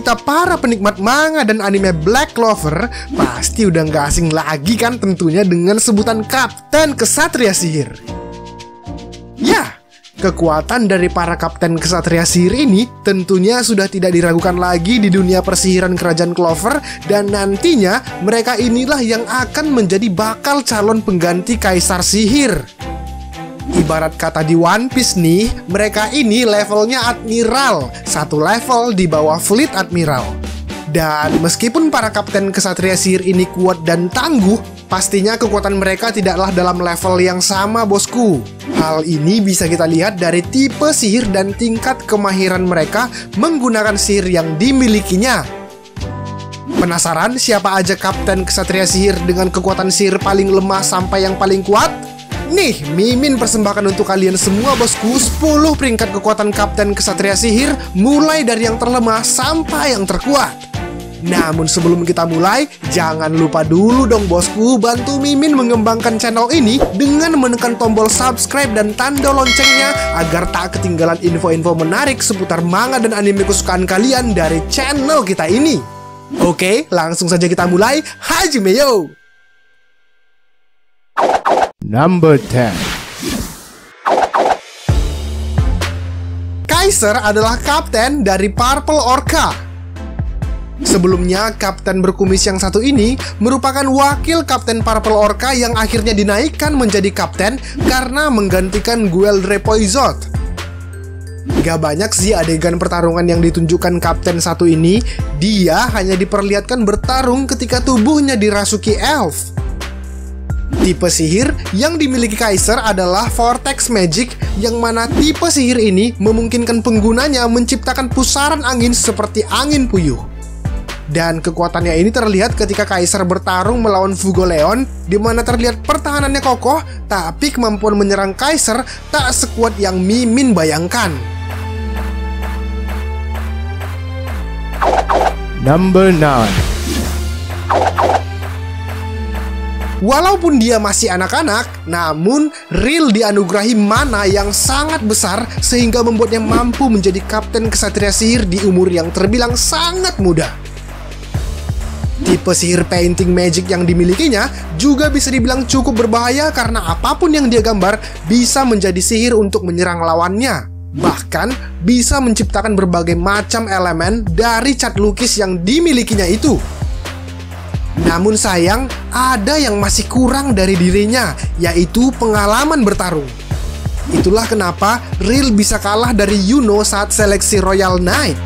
kita para penikmat manga dan anime Black Clover pasti udah nggak asing lagi kan tentunya dengan sebutan Kapten Ksatria Sihir. Ya, kekuatan dari para Kapten Ksatria Sihir ini tentunya sudah tidak diragukan lagi di dunia persihiran kerajaan Clover, dan nantinya mereka inilah yang akan menjadi bakal calon pengganti Kaisar Sihir. Ibarat kata di One Piece nih, mereka ini levelnya Admiral, satu level di bawah Fleet Admiral. Dan meskipun para Kapten Ksatria Sihir ini kuat dan tangguh, pastinya kekuatan mereka tidaklah dalam level yang sama, bosku. Hal ini bisa kita lihat dari tipe sihir dan tingkat kemahiran mereka menggunakan sihir yang dimilikinya. Penasaran siapa aja Kapten Ksatria Sihir dengan kekuatan sihir paling lemah sampai yang paling kuat? Nih, Mimin persembahkan untuk kalian semua, bosku, 10 peringkat kekuatan Kapten Ksatria Sihir mulai dari yang terlemah sampai yang terkuat. Namun sebelum kita mulai, jangan lupa dulu dong, bosku, bantu Mimin mengembangkan channel ini dengan menekan tombol subscribe dan tanda loncengnya agar tak ketinggalan info-info menarik seputar manga dan anime kesukaan kalian dari channel kita ini. Oke, langsung saja kita mulai. Hajime yo! Number 10. Kaiser adalah kapten dari Purple Orca. Sebelumnya, kapten berkumis yang satu ini merupakan wakil kapten Purple Orca yang akhirnya dinaikkan menjadi kapten karena menggantikan Gueldre Poizot. Gak banyak sih adegan pertarungan yang ditunjukkan kapten satu ini. Dia hanya diperlihatkan bertarung ketika tubuhnya dirasuki elf. Tipe sihir yang dimiliki Kaiser adalah Vortex Magic, yang mana tipe sihir ini memungkinkan penggunanya menciptakan pusaran angin seperti angin puyuh. Dan kekuatannya ini terlihat ketika Kaiser bertarung melawan Fugoleon, di mana terlihat pertahanannya kokoh, tapi kemampuan menyerang Kaiser tak sekuat yang Mimin bayangkan. Number 9. Walaupun dia masih anak-anak, namun Rill dianugerahi mana yang sangat besar sehingga membuatnya mampu menjadi Kapten Ksatria Sihir di umur yang terbilang sangat muda. Tipe sihir Painting Magic yang dimilikinya juga bisa dibilang cukup berbahaya karena apapun yang dia gambar bisa menjadi sihir untuk menyerang lawannya. Bahkan bisa menciptakan berbagai macam elemen dari cat lukis yang dimilikinya itu. Namun sayang, ada yang masih kurang dari dirinya, yaitu pengalaman bertarung. Itulah kenapa Rill bisa kalah dari Yuno saat seleksi Royal Knight.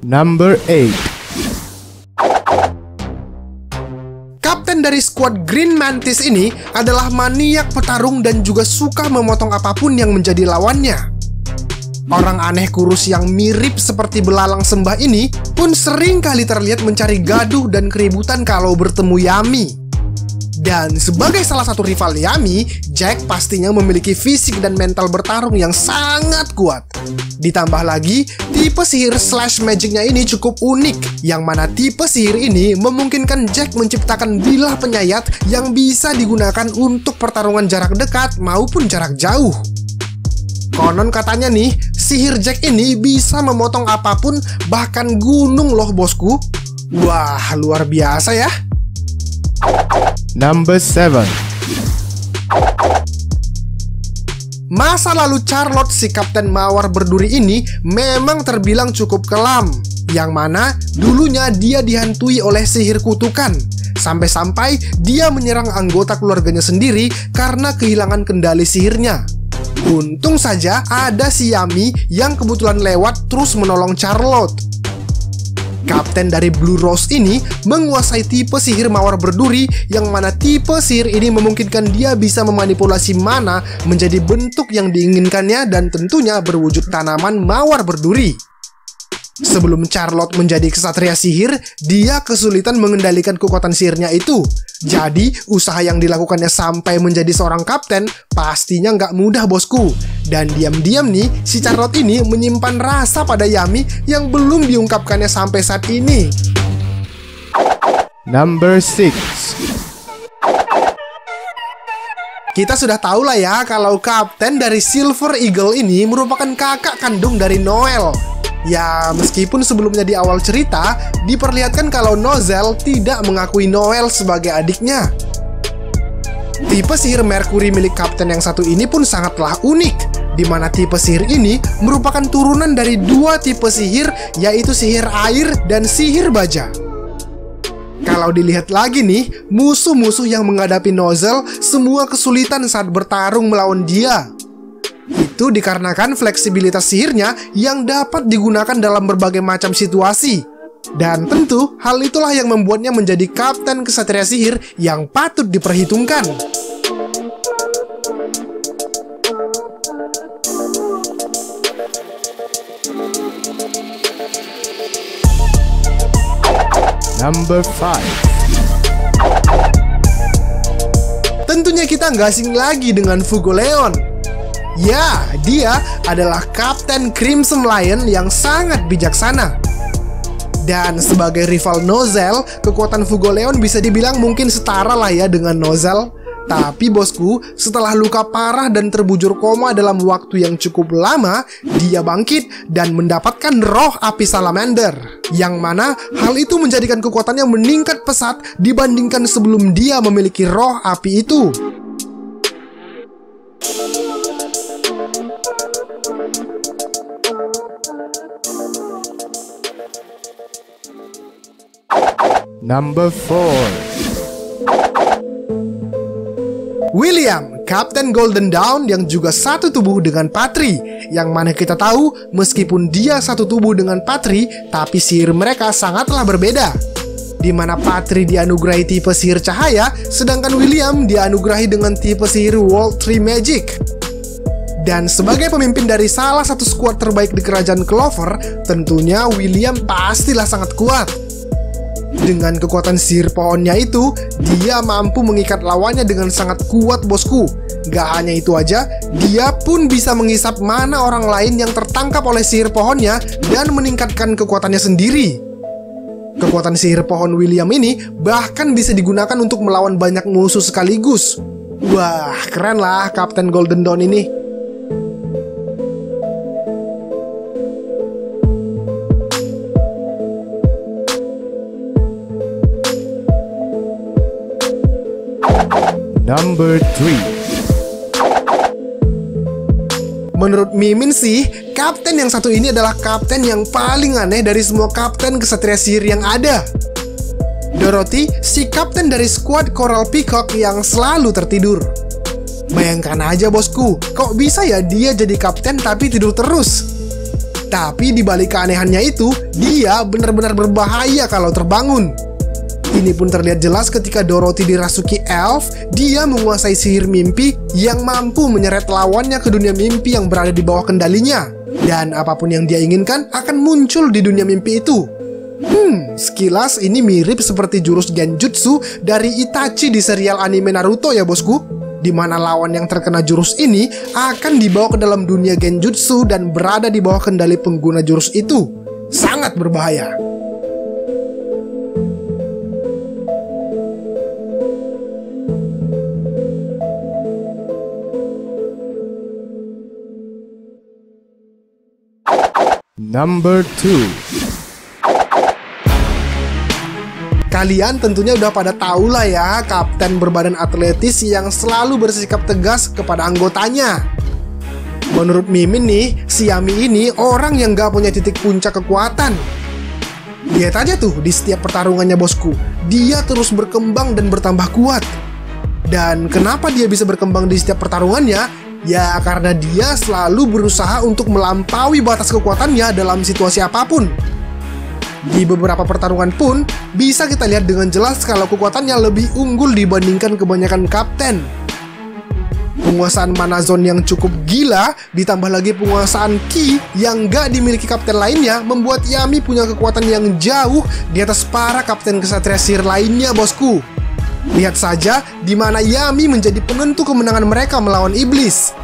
Number 8. Kapten dari skuad Green Mantis ini adalah maniak petarung dan juga suka memotong apapun yang menjadi lawannya. Orang aneh kurus yang mirip seperti belalang sembah ini pun sering kali terlihat mencari gaduh dan keributan kalau bertemu Yami. Dan sebagai salah satu rival Yami, Jack pastinya memiliki fisik dan mental bertarung yang sangat kuat. Ditambah lagi, tipe sihir slash magicnya ini cukup unik, yang mana tipe sihir ini memungkinkan Jack menciptakan bilah penyayat yang bisa digunakan untuk pertarungan jarak dekat maupun jarak jauh. Konon katanya nih, sihir Jack ini bisa memotong apapun, bahkan gunung loh, bosku. Wah, luar biasa ya. Number 7. Masa lalu Charlotte, si Kapten Mawar berduri ini memang terbilang cukup kelam, yang mana dulunya dia dihantui oleh sihir kutukan, sampai-sampai dia menyerang anggota keluarganya sendiri karena kehilangan kendali sihirnya. Untung saja ada si Yami yang kebetulan lewat terus menolong Charlotte. Kapten dari Blue Rose ini menguasai tipe sihir mawar berduri, yang mana tipe sihir ini memungkinkan dia bisa memanipulasi mana menjadi bentuk yang diinginkannya dan tentunya berwujud tanaman mawar berduri. Sebelum Charlotte menjadi ksatria sihir, dia kesulitan mengendalikan kekuatan sihirnya itu. Jadi, usaha yang dilakukannya sampai menjadi seorang kapten pastinya nggak mudah, bosku. Dan diam-diam nih, si Charlotte ini menyimpan rasa pada Yami yang belum diungkapkannya sampai saat ini. Number 6. Kita sudah tahu lah ya kalau kapten dari Silver Eagle ini merupakan kakak kandung dari Noel. Ya, meskipun sebelumnya di awal cerita diperlihatkan kalau Nozel tidak mengakui Noel sebagai adiknya. Tipe sihir Mercury milik kapten yang satu ini pun sangatlah unik, di mana tipe sihir ini merupakan turunan dari dua tipe sihir, yaitu sihir air dan sihir baja. Kalau dilihat lagi nih, musuh-musuh yang menghadapi Nozel semua kesulitan saat bertarung melawan dia. Itu dikarenakan fleksibilitas sihirnya yang dapat digunakan dalam berbagai macam situasi. Dan tentu hal itulah yang membuatnya menjadi kapten kesatria sihir yang patut diperhitungkan. Number 5. Tentunya kita nggak asing lagi dengan Fugoleon. Ya, dia adalah Kapten Crimson Lion yang sangat bijaksana. Dan sebagai rival Nozel, kekuatan Fugoleon bisa dibilang mungkin setara lah ya dengan Nozel. Tapi bosku, setelah luka parah dan terbujur koma dalam waktu yang cukup lama, dia bangkit dan mendapatkan roh api salamander. Yang mana hal itu menjadikan kekuatannya meningkat pesat dibandingkan sebelum dia memiliki roh api itu. Number 4. William, Kapten Golden Dawn yang juga satu tubuh dengan Patri. Yang mana kita tahu, meskipun dia satu tubuh dengan Patri, tapi sihir mereka sangatlah berbeda. Di mana Patri dianugerahi tipe sihir cahaya, sedangkan William dianugerahi dengan tipe sihir World Tree Magic. Dan sebagai pemimpin dari salah satu skuad terbaik di kerajaan Clover, tentunya William pastilah sangat kuat. Dengan kekuatan sihir pohonnya itu, dia mampu mengikat lawannya dengan sangat kuat bosku. Gak hanya itu aja, dia pun bisa menghisap mana orang lain yang tertangkap oleh sihir pohonnya dan meningkatkan kekuatannya sendiri. Kekuatan sihir pohon William ini bahkan bisa digunakan untuk melawan banyak musuh sekaligus. Wah, keren lah Kapten Golden Dawn ini. Number 3. Menurut Mimin sih, kapten yang satu ini adalah kapten yang paling aneh dari semua kapten kesatria sihir yang ada. Dorothy, si kapten dari skuad Coral Peacock yang selalu tertidur. Bayangkan aja bosku, kok bisa ya dia jadi kapten tapi tidur terus? Tapi dibalik keanehannya itu, dia benar-benar berbahaya kalau terbangun. Ini pun terlihat jelas ketika Dorothy dirasuki elf, dia menguasai sihir mimpi yang mampu menyeret lawannya ke dunia mimpi yang berada di bawah kendalinya. Dan apapun yang dia inginkan akan muncul di dunia mimpi itu. Sekilas ini mirip seperti jurus Genjutsu dari Itachi di serial anime Naruto ya bosku. Di mana lawan yang terkena jurus ini akan dibawa ke dalam dunia Genjutsu dan berada di bawah kendali pengguna jurus itu. Sangat berbahaya. Number 2. Kalian tentunya udah pada tahu lah ya, kapten berbadan atletis yang selalu bersikap tegas kepada anggotanya. Menurut Mimin nih, si Yami ini orang yang gak punya titik puncak kekuatan. Lihat aja tuh di setiap pertarungannya bosku, dia terus berkembang dan bertambah kuat. Dan kenapa dia bisa berkembang di setiap pertarungannya? Ya karena dia selalu berusaha untuk melampaui batas kekuatannya dalam situasi apapun. Di beberapa pertarungan pun bisa kita lihat dengan jelas kalau kekuatannya lebih unggul dibandingkan kebanyakan kapten. Penguasaan mana zone yang cukup gila ditambah lagi penguasaan ki yang gak dimiliki kapten lainnya membuat Yami punya kekuatan yang jauh di atas para kapten kesatria sihir lainnya bosku. Lihat saja di mana Yami menjadi penentu kemenangan mereka melawan iblis.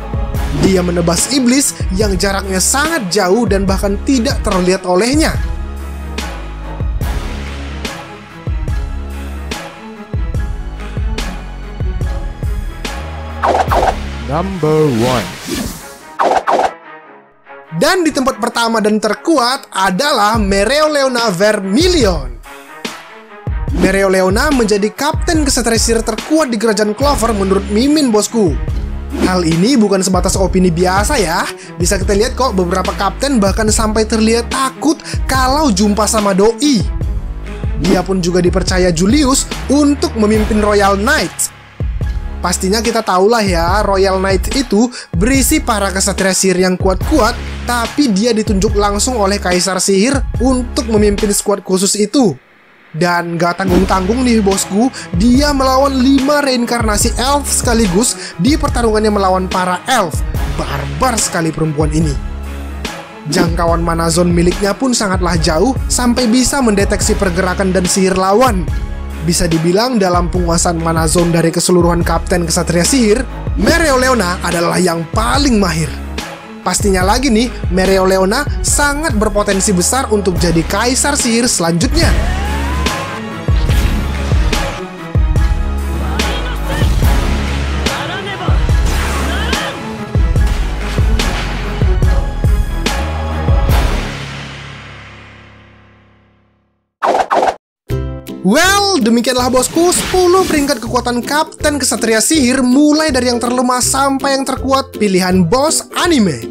Dia menebas iblis yang jaraknya sangat jauh dan bahkan tidak terlihat olehnya. Number 1. Dan di tempat pertama dan terkuat adalah Mereoleona Vermilion. Mereoleona menjadi kapten kesatria sihir terkuat di kerajaan Clover menurut Mimin, bosku. Hal ini bukan sebatas opini biasa ya. Bisa kita lihat kok beberapa kapten bahkan sampai terlihat takut kalau jumpa sama doi. Dia pun juga dipercaya Julius untuk memimpin Royal Knights. Pastinya kita tahulah ya, Royal Knight itu berisi para kesatria sihir yang kuat-kuat, tapi dia ditunjuk langsung oleh Kaisar Sihir untuk memimpin skuad khusus itu. Dan gak tanggung-tanggung nih bosku, dia melawan 5 reinkarnasi elf sekaligus di pertarungannya melawan para elf. Barbar sekali perempuan ini. Jangkauan mana zone miliknya pun sangatlah jauh sampai bisa mendeteksi pergerakan dan sihir lawan. Bisa dibilang dalam penguasaan mana zone dari keseluruhan kapten kesatria sihir, Mereoleona adalah yang paling mahir. Pastinya lagi nih, Mereoleona sangat berpotensi besar untuk jadi kaisar sihir selanjutnya. Well, demikianlah bosku 10 peringkat kekuatan kapten kesatria sihir mulai dari yang terlemah sampai yang terkuat pilihan bos anime.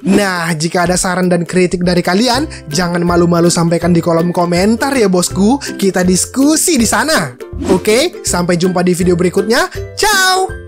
Nah, jika ada saran dan kritik dari kalian, jangan malu-malu sampaikan di kolom komentar ya bosku. Kita diskusi di sana. Oke, sampai jumpa di video berikutnya. Ciao!